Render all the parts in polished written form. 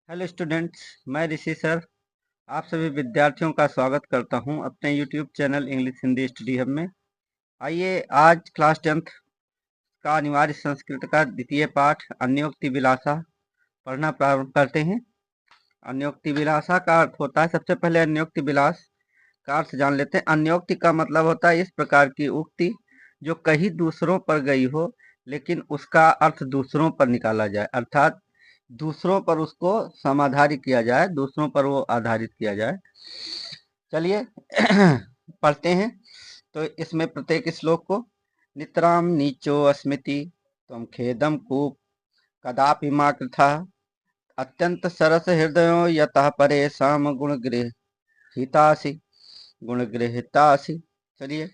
Hello students, मैं ऋषि sir आप सभी विद्यार्थियों का स्वागत करता हूं अपने YouTube channel English Hindi study hub में। आइए आज क्लास 10th का अनिवार्य संस्कृत का द्वितीय पाठ अन्योक्ति विलासा पढ़ना प्रारंभ करते हैं। अन्योक्ति विलासा का अर्थ होता है, सबसे पहले अन्योक्ति विलास का अर्थ जान लेते हैं। अन्योक्ति का मतलब होता है इस प्रकार की उक्ति जो कहीं दूसरों पर गई हो लेकिन उसका अर्थ दूसरों पर निकाला जाए, अर्थात दूसरों पर उसको समाधारित किया जाए, दूसरों पर वो आधारित किया जाए। चलिए पढ़ते हैं। तो इसमें प्रत्येक श्लोक को नितराम नीचो अस्मिति त्वं खेदम कूप कदापि मा कृथा अत्यंत सरस हृदयो यतः परेशान गुण गृहीतासि। चलिए,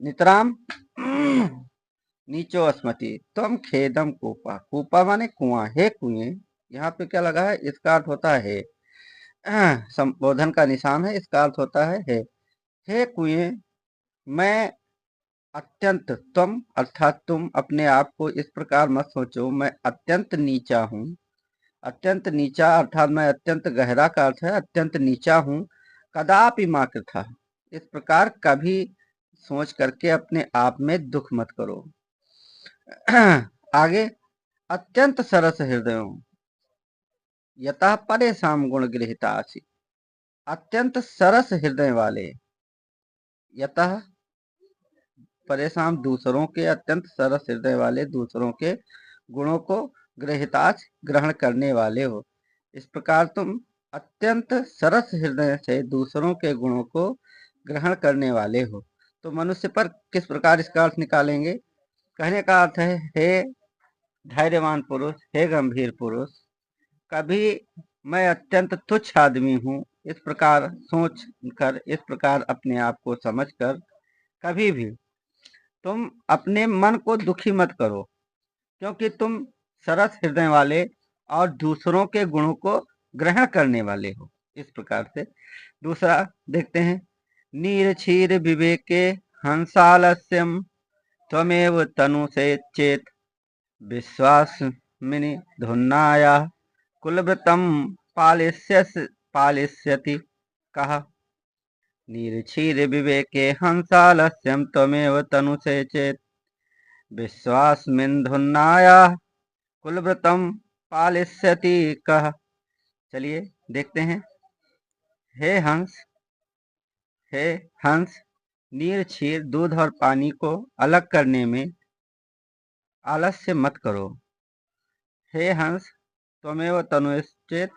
नितराम नीचो अस्मति तम खेदम कूपा, कूपा माने कुआं, हे कुएं। यहाँ पे क्या लगा है, इसका अर्थ होता है संबोधन का निशान है, इसका अर्थ होता है हे कुएं, मैं अत्यंत, तुम अर्थात तुम अपने आप को इस प्रकार मत सोचो, मैं अत्यंत नीचा हूँ। अत्यंत नीचा अर्थात मैं अत्यंत गहरा का अर्थ है अत्यंत नीचा हूँ। कदापि मा कृथा, इस प्रकार कभी सोच करके अपने आप में दुख मत करो। आगे, अत्यंत सरस हृदयों यतः परेशान गुण गृहीतासि, अत्यंत सरस हृदय वाले, यतः परेशान दूसरों के, अत्यंत सरस हृदय वाले दूसरों के गुणों को गृहीतास ग्रहण करने वाले हो। इस प्रकार तुम अत्यंत सरस हृदय से दूसरों के गुणों को ग्रहण करने वाले हो। तो मनुष्य पर किस प्रकार इसका अर्थ निकालेंगे? कहने का अर्थ है, हे धैर्यवान पुरुष, हे गंभीर पुरुष, कभी मैं अत्यंत तुच्छ आदमी हूँ, इस प्रकार सोच कर, इस प्रकार अपने आप को समझ कर कभी भी तुम अपने मन को दुखी मत करो, क्योंकि तुम सरस हृदय वाले और दूसरों के गुणों को ग्रहण करने वाले हो। इस प्रकार से दूसरा देखते हैं, नीर क्षीर विवेके हंसालस्यम त्वमेव तनु से चेत विश्वासमिनि धुन्नाया कुलव्रतम पालिष्यति कहा। नीरक्षीर विवेके हंसालस्यम त्वमेव तनुषे चेत विश्वासमिन्धुन्नाया कुलव्रतम पालिष्यति कह। चलिए देखते हैं, हे हंस, हे हंस, नीर क्षीर दूध और पानी को अलग करने में आलस्य मत करो। हे हंस, त्वमेव तनुश्चेत,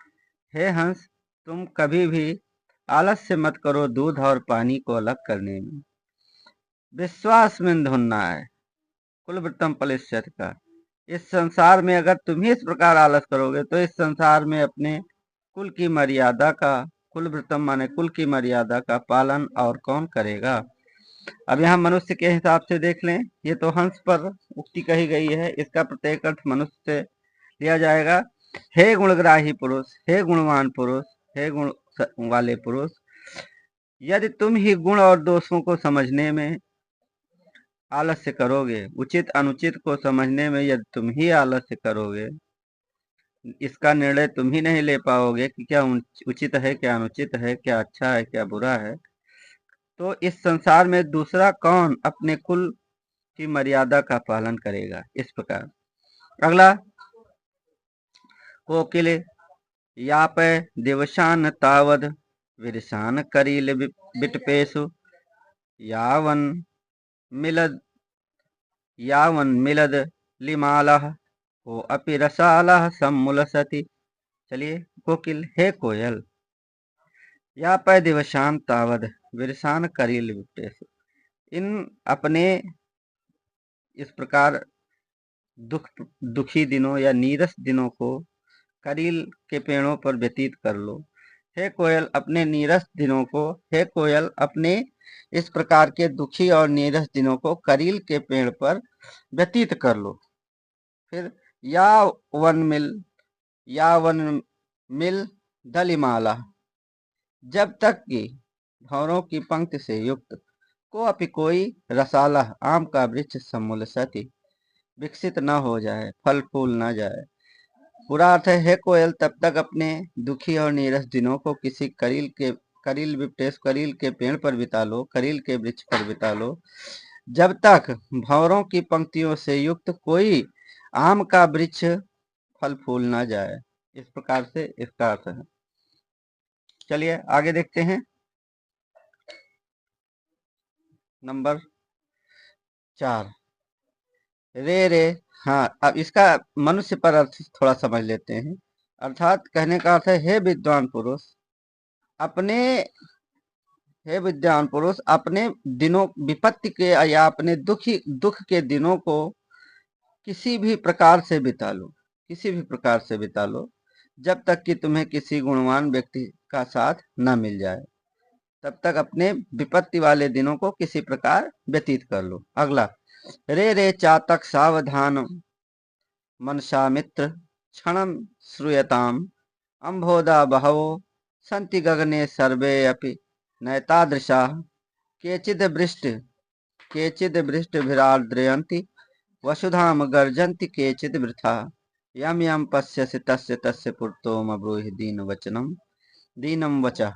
हे हंस, तुम कभी भी आलस्य मत करो दूध और पानी को अलग करने में। विश्वास में धुनना है कुलव्रतम पलिष्यति का, इस संसार में अगर तुम ही इस प्रकार आलस करोगे तो इस संसार में अपने कुल की मर्यादा का, कुलव्रतम माने कुल की मर्यादा का पालन और कौन करेगा। अब यहाँ मनुष्य के हिसाब से देख लें, ये तो हंस पर उक्ति कही गई है, इसका प्रत्येक अर्थ मनुष्य से लिया जाएगा। हे गुणग्राही पुरुष, हे गुणवान पुरुष, हे गुण वाले पुरुष, यदि तुम ही गुण और दोषों को समझने में आलस्य करोगे, उचित अनुचित को समझने में यदि तुम ही आलस्य करोगे, इसका निर्णय तुम ही नहीं ले पाओगे कि क्या उचित है, क्या अनुचित है, क्या अच्छा है, क्या बुरा है, तो इस संसार में दूसरा कौन अपने कुल की मर्यादा का पालन करेगा। इस प्रकार अगला, कोकिले याप दिवशान तावद विरसान करील बिटपेशु यावन मिलद लिमालः को अपि रसालः सम्मुलसति। चलिए, कोकिल, हे कोयल, याप दिवशान तावद विरसान करील बिटपेशु, इन अपने इस प्रकार दुखी दिनों या नीरस दिनों को करील के पेड़ों पर व्यतीत कर लो। हे कोयल, अपने नीरस दिनों को, हे कोयल, अपने इस प्रकार के दुखी और नीरस दिनों को करील के पेड़ पर व्यतीत कर लो। फिर या वन मिल दलिमाला, जब तक कि भंवरों की पंक्ति से युक्त को अपि कोई रसाला आम का वृक्ष सम्मुलसति विकसित न हो जाए, फल फूल न जाए। पूरा अर्थ है कोयल तब तक अपने दुखी और नीरस दिनों को किसी करील के पेड़ पर बिता लो, करील के वृक्ष पर बिता लो, जब तक भंवरों की पंक्तियों से युक्त कोई आम का वृक्ष फल फूल ना जाए। इस प्रकार से इसका अर्थ है। चलिए आगे देखते हैं। नंबर 4 रे रे। हाँ, अब इसका मनुष्य पर अर्थ थोड़ा समझ लेते हैं। अर्थात कहने का अर्थ है, हे विद्वान पुरुष, अपने हे विद्वान पुरुष अपने दिनों विपत्ति के या अपने दुख के दिनों को किसी भी प्रकार से बिता लो, किसी भी प्रकार से बिता लो, जब तक कि तुम्हें किसी गुणवान व्यक्ति का साथ न मिल जाए, तब तक अपने विपत्ति वाले दिनों को किसी प्रकार व्यतीत कर लो। अगला, रे रे चातक सावधान मनसामित्र क्षणं श्रूयताम् अम्भोदा बहवो सन्ति गगने सर्वे अपि नैतादृशाः केचिद् वृष्टिभिरार्द्रयन्ति वसुधां गर्जन्ति केचिद् वृथा यं यं पश्यसि तस्य तस्य पुरतो मब्रूहि दीनं वचः।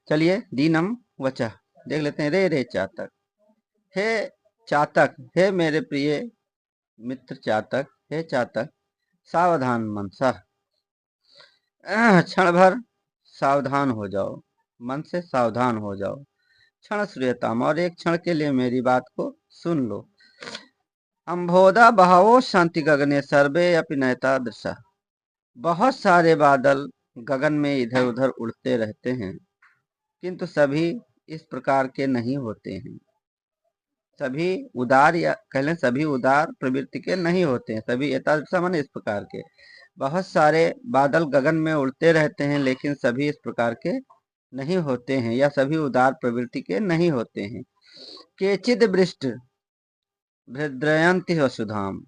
चलिए दीनम वचः देख लेते हैं। रे रे चातक, हे चातक, हे मेरे प्रिय मित्र चातक, हे चातक, सावधान मनसा, क्षण भर सावधान हो जाओ, मन से सावधान हो जाओ। क्षण श्रूयताम, और एक क्षण के लिए मेरी बात को सुन लो। अम्भोदा बहवो शांति गगने सर्वे अपि नयता दृशा, बहुत सारे बादल गगन में इधर उधर उड़ते रहते हैं, किंतु सभी इस प्रकार के नहीं होते हैं। सभी उदार, या कह लें सभी उदार प्रवृत्ति के नहीं होते हैं। सभी एतादृशा माने इस प्रकार के। बहुत सारे बादल गगन में उड़ते रहते हैं, लेकिन सभी इस प्रकार के नहीं होते हैं, या सभी उदार प्रवृत्ति के नहीं होते हैं। केचिद वृष्ट भृद्रयन्ति वसुधाम,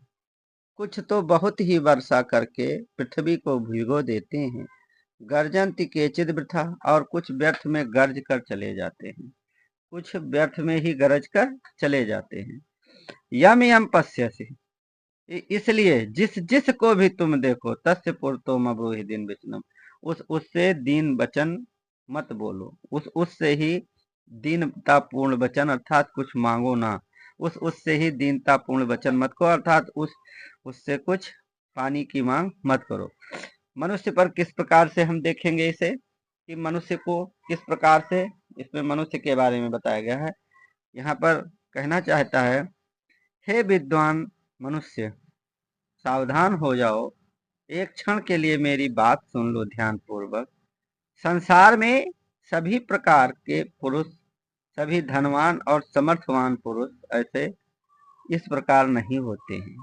कुछ तो बहुत ही वर्षा करके पृथ्वी को भिगो देते हैं। गर्जन्ति केचिद वृथा, और कुछ व्यर्थ में गर्ज कर चले जाते हैं, कुछ व्यर्थ में ही गरज कर चले जाते हैं। यम यम पश्यसि, इसलिए जिस जिस को भी तुम देखो, तस्य पुरतो मब्रूहि दिन विष्णु, उससे दीन वचन मत बोलो, उससे ही दीनता पूर्ण वचन, अर्थात कुछ मांगो ना, उससे ही दीनता पूर्ण वचन मत करो, अर्थात उससे कुछ पानी की मांग मत करो। मनुष्य पर किस प्रकार से हम देखेंगे इसे, कि मनुष्य को किस प्रकार से, इसमें मनुष्य के बारे में बताया गया है। यहाँ पर कहना चाहता है, हे विद्वान मनुष्य, सावधान हो जाओ, एक क्षण के लिए मेरी बात सुन लो ध्यान पूर्वक। संसार में सभी प्रकार के पुरुष, सभी धनवान और समर्थवान पुरुष ऐसे इस प्रकार नहीं होते हैं।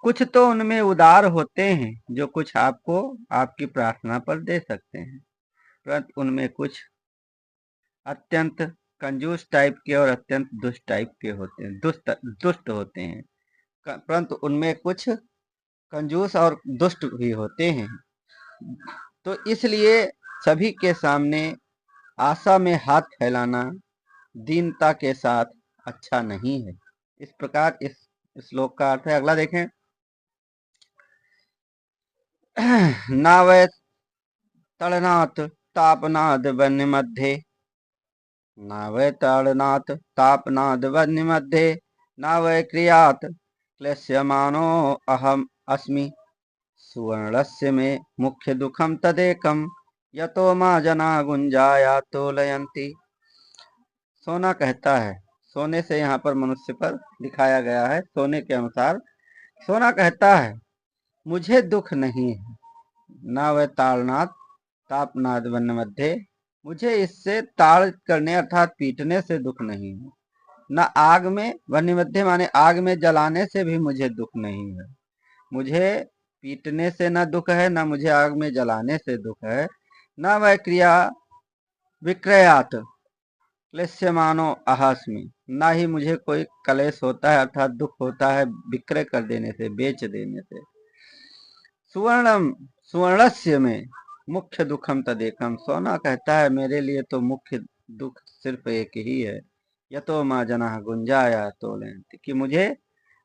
कुछ तो उनमें उदार होते हैं, जो कुछ आपको आपकी प्रार्थना पर दे सकते हैं, परंतु उनमें कुछ अत्यंत कंजूस टाइप के और अत्यंत दुष्ट टाइप के होते हैं, दुष्ट होते हैं। परंतु उनमें कुछ कंजूस और दुष्ट भी होते हैं। तो इसलिए सभी के सामने आशा में हाथ फैलाना दीनता के साथ अच्छा नहीं है। इस प्रकार इस श्लोक का अर्थ है। अगला देखें। ना वै तड़नाथ तापनाद वन्य मध्ये, ना वै तड़नाथ तापनाद वन्य मध्ये, ना वै क्रियात क्लेश्यमानो अहम अस्मि, सुवर्णस्य में मुख्य दुखम तदेकम, यतो मा जना गुंजाया तोलयंती। सोना कहता है, सोने से यहाँ पर मनुष्य पर दिखाया गया है, सोने के अनुसार सोना कहता है, मुझे दुख नहीं है। ना वह ताड़नाथ तापनाद वन मध्य, मुझे इससे ताड़ करने अर्थात पीटने से दुख नहीं है। न आग में, वन्य मध्य माने आग में जलाने से भी मुझे दुख नहीं है। मुझे पीटने से न दुख है, न मुझे आग में जलाने से दुख है। न वह क्रिया विक्रयात क्लेश्यमानो अहस्मि, ना ही मुझे कोई कलेश होता है अर्थात दुख होता है विक्रय कर देने से, बेच देने से। सुवर्णस्य में मुख्य दुखम तदेकम, सोना कहता है मेरे लिए तो मुख्य दुख सिर्फ एक ही है। यतो माँ जना गुंजाया तोले, कि मुझे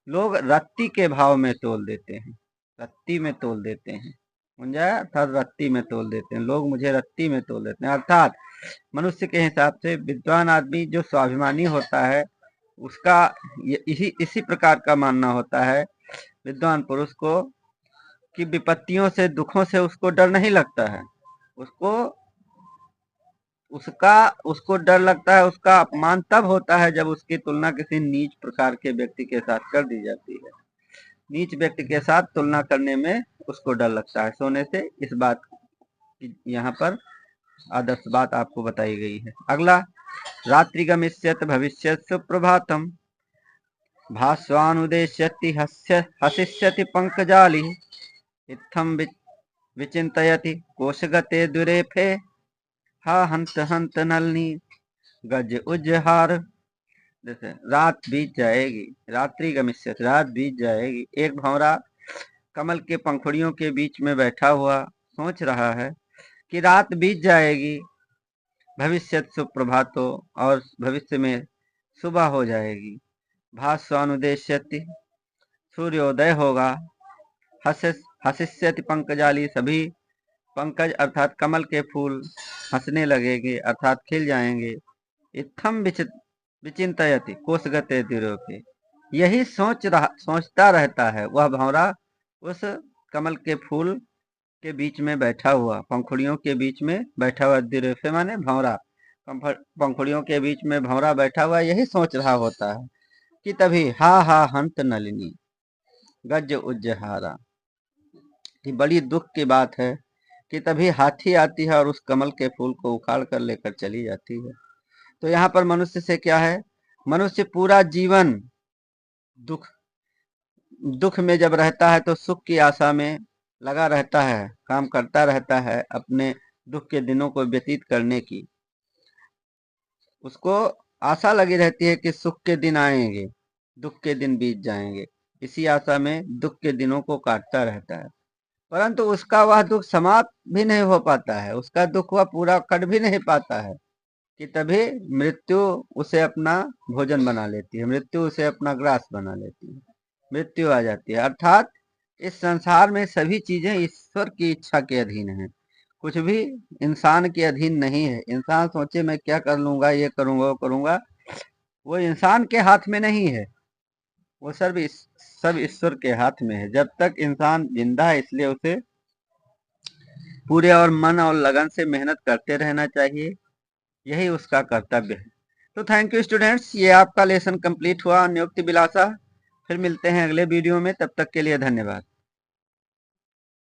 लोग रत्ती के भाव में तोल देते हैं, रत्ती में तोल देते हैं। समझा? अर्थात रत्ती में तोल देते हैं, लोग मुझे रत्ती में तोल देते हैं। अर्थात मनुष्य के हिसाब से विद्वान आदमी जो स्वाभिमानी होता है उसका इसी प्रकार का मानना होता है विद्वान पुरुष को कि विपत्तियों से, दुखों से उसको डर नहीं लगता है। उसको डर लगता है, उसका अपमान तब होता है जब उसकी तुलना किसी नीच प्रकार के व्यक्ति के साथ कर दी जाती है। नीच व्यक्ति के साथ तुलना करने में उसको डर लगता है। सोने से इस बात की यहाँ पर आदर्श बात आपको बताई गई है। अगला, रात्रि गमिष्यत भविष्यत सुप्रभातम भास्वानुदेश्यति हसिष्यति पंकजाली इत्थम विचिन्तयति कोशगते दुरेफे हा हंत हंत नलनी गज उजहार। जैसे रात बीत जाएगी, रात्रि गमिष्यति, रात बीत जाएगी। एक भंवरा कमल के पंखुड़ियों के बीच में बैठा हुआ सोच रहा है कि रात बीत जाएगी, भविष्य सुप्रभातो, और भविष्य में सुबह हो जाएगी। भास्वानुदेश्यति, सूर्योदय होगा। हसिष्यति पंकजाली, सभी पंकज अर्थात कमल के फूल हंसने लगेंगे अर्थात खिल जाएंगे। इत्थम विचिंतयति कोशगते दिरोपे, यही सोचता रहता है वह भंवरा उस कमल के फूल के बीच में बैठा हुआ, पंखुड़ियों के बीच में बैठा हुआ। दिरोपे माने भंवरा, पंखुड़ियों के बीच में भंवरा बैठा हुआ यही सोच रहा होता है कि तभी हा हा हंत नलिनी गज उज्जहारा, कि बड़ी दुख की बात है कि तभी हाथी आती है और उस कमल के फूल को उखाड़ कर लेकर चली जाती है। तो यहाँ पर मनुष्य से क्या है, मनुष्य पूरा जीवन दुख में जब रहता है तो सुख की आशा में लगा रहता है, काम करता रहता है अपने दुख के दिनों को व्यतीत करने की। उसको आशा लगी रहती है कि सुख के दिन आएंगे, दुख के दिन बीत जाएंगे। इसी आशा में दुख के दिनों को काटता रहता है, परंतु उसका वह दुख समाप्त भी नहीं हो पाता है, उसका दुख वह पूरा कर भी नहीं पाता है कि तभी मृत्यु उसे अपना भोजन बना लेती है, मृत्यु उसे अपना ग्रास बना लेती है, मृत्यु आ जाती है। अर्थात इस संसार में सभी चीजें ईश्वर की इच्छा के अधीन है, कुछ भी इंसान के अधीन नहीं है। इंसान सोचे मैं क्या कर लूंगा, ये करूंगा, वो करूंगा, वो इंसान के हाथ में नहीं है, वो सब ईश्वर के हाथ में है। जब तक इंसान जिंदा है इसलिए उसे पूरे और मन और लगन से मेहनत करते रहना चाहिए, यही उसका कर्तव्य है। तो थैंक यू स्टूडेंट्स, ये आपका लेसन कंप्लीट हुआ नियुक्ति विलासा। फिर मिलते हैं अगले वीडियो में, तब तक के लिए धन्यवाद।